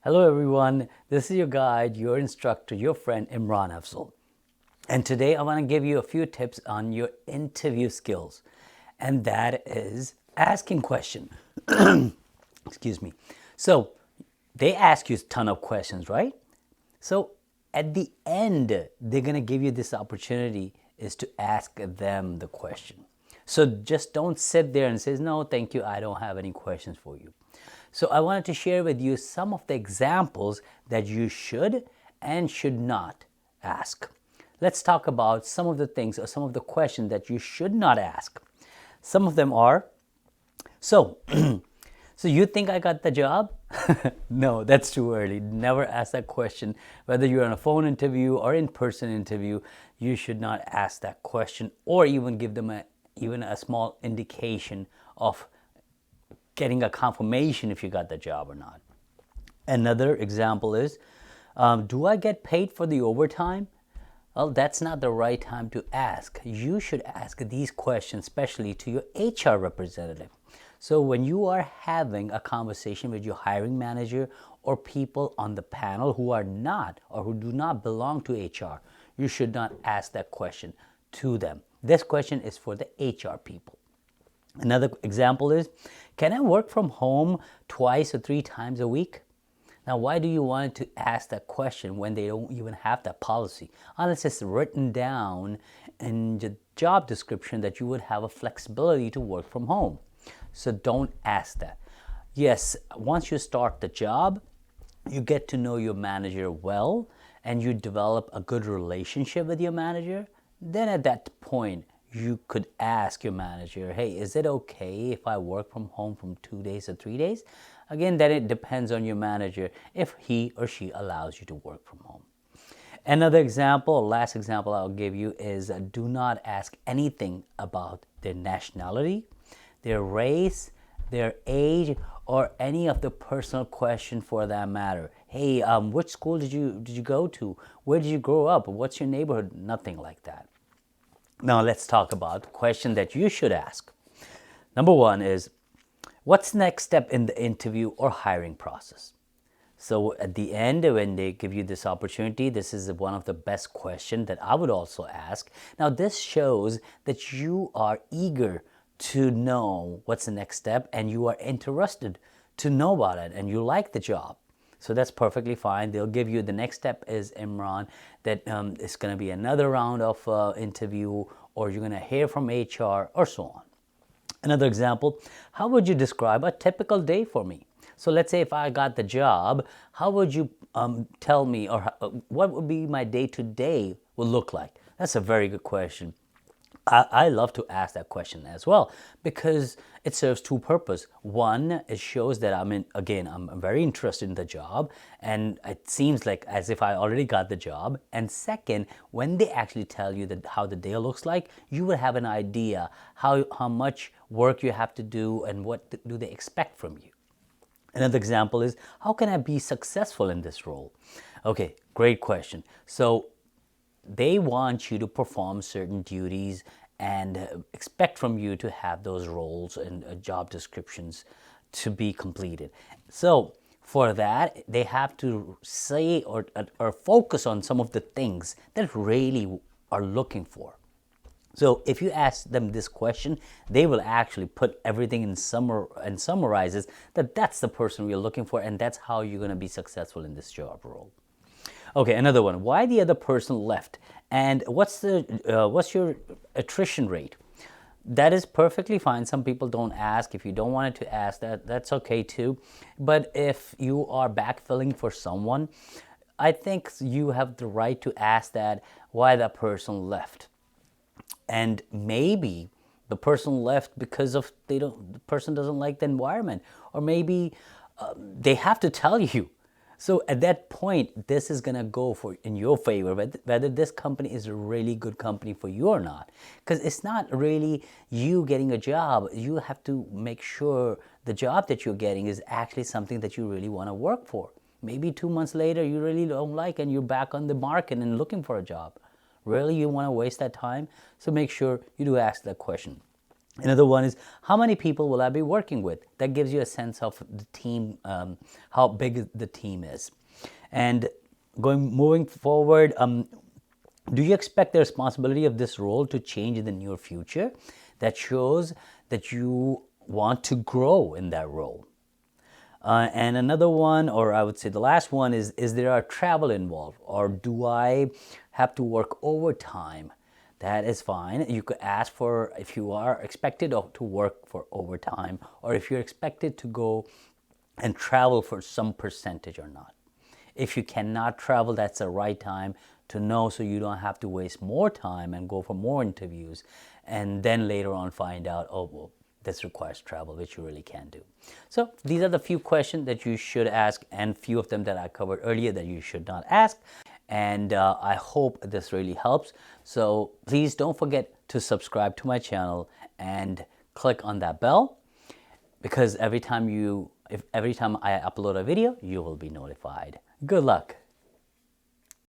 Hello everyone, this is your guide, your instructor, your friend Imran Afzal. And today I want to give you a few tips on your interview skills. And that is asking questions. Excuse me. So they ask you a ton of questions, right? So at the end, they're going to give you this opportunity is to ask them the question. So just don't sit there and say, no, thank you, I don't have any questions for you. So I wanted to share with you some of the examples that you should and should not ask. Let's talk about some of the things or some of the questions that you should not ask. Some of them are, so, so you think I got the job? No, that's too early. Never ask that question. Whether you're on a phone interview or in-person interview, you should not ask that question or even give them even a small indication of getting a confirmation if you got the job or not. Another example is, do I get paid for the overtime? Well, that's not the right time to ask. You should ask these questions, especially to your HR representative. So when you are having a conversation with your hiring manager or people on the panel who are not or who do not belong to HR, you should not ask that question to them. This question is for the HR people. Another example is, can I work from home twice or three times a week? Now, why do you want to ask that question when they don't even have that policy? Unless it's written down in the job description that you would have a flexibility to work from home. So don't ask that. Yes, once you start the job, you get to know your manager well and you develop a good relationship with your manager. Then at that point, you could ask your manager, hey, is it okay if I work from home from 2 days or 3 days? Again, then it depends on your manager if he or she allows you to work from home. Another example, last example I'll give you is do not ask anything about their nationality, their race, their age, or any of the personal question for that matter. Hey, which school did you go to? Where did you grow up? What's your neighborhood? Nothing like that. Now let's talk about the question that you should ask. Number one is, what's the next step in the interview or hiring process? So at the end, when they give you this opportunity, this is one of the best questions that I would also ask. Now this shows that you are eager to know what's the next step and you are interested to know about it and you like the job. So that's perfectly fine. They'll give you the next step is, Imran, that it's going to be another round of interview or you're going to hear from HR or so on. Another example, how would you describe a typical day for me? So let's say if I got the job, how would you tell me or what would be my day-to-day will look like? That's a very good question. I love to ask that question as well because it serves two purposes. One, it shows that I'm very interested in the job and it seems like as if I already got the job. And second, when they actually tell you that how the day looks like, you will have an idea how much work you have to do and what do they expect from you. Another example is, how can I be successful in this role? Okay, great question. So they want you to perform certain duties and expect from you to have those roles and job descriptions to be completed. So for that, they have to say or focus on some of the things that really are looking for. So if you ask them this question, they will actually put everything in and summarizes that that's the person we're looking for and that's how you're going to be successful in this job role. Okay, another one. Why the other person left, and what's your attrition rate? That is perfectly fine. Some people don't ask. If you don't want it to ask that, that's okay too. But if you are backfilling for someone, I think you have the right to ask that why that person left, and maybe the person left because of the person doesn't like the environment, or maybe they have to tell you. So at that point, this is gonna go in your favor, whether this company is a really good company for you or not. Because it's not really you getting a job. You have to make sure the job that you're getting is actually something that you really want to work for. Maybe 2 months later, you really don't like and you're back on the market and looking for a job. Really, you want to waste that time? So make sure you do ask that question. Another one is, how many people will I be working with? That gives you a sense of the team, how big the team is. And moving forward, do you expect the responsibility of this role to change in the near future? That shows that you want to grow in that role. And another one, or I would say the last one, is there a travel involved, or do I have to work overtime? That is fine. You could ask for if you are expected to work for overtime, or if you're expected to go and travel for some percentage or not. If you cannot travel, that's the right time to know, so you don't have to waste more time and go for more interviews and then later on find out, oh, well, this requires travel, which you really can't do. So these are the few questions that you should ask, and few of them that I covered earlier that you should not ask. And I hope this really helps. So please don't forget to subscribe to my channel and click on that bell, because every time I upload a video, you will be notified. Good luck.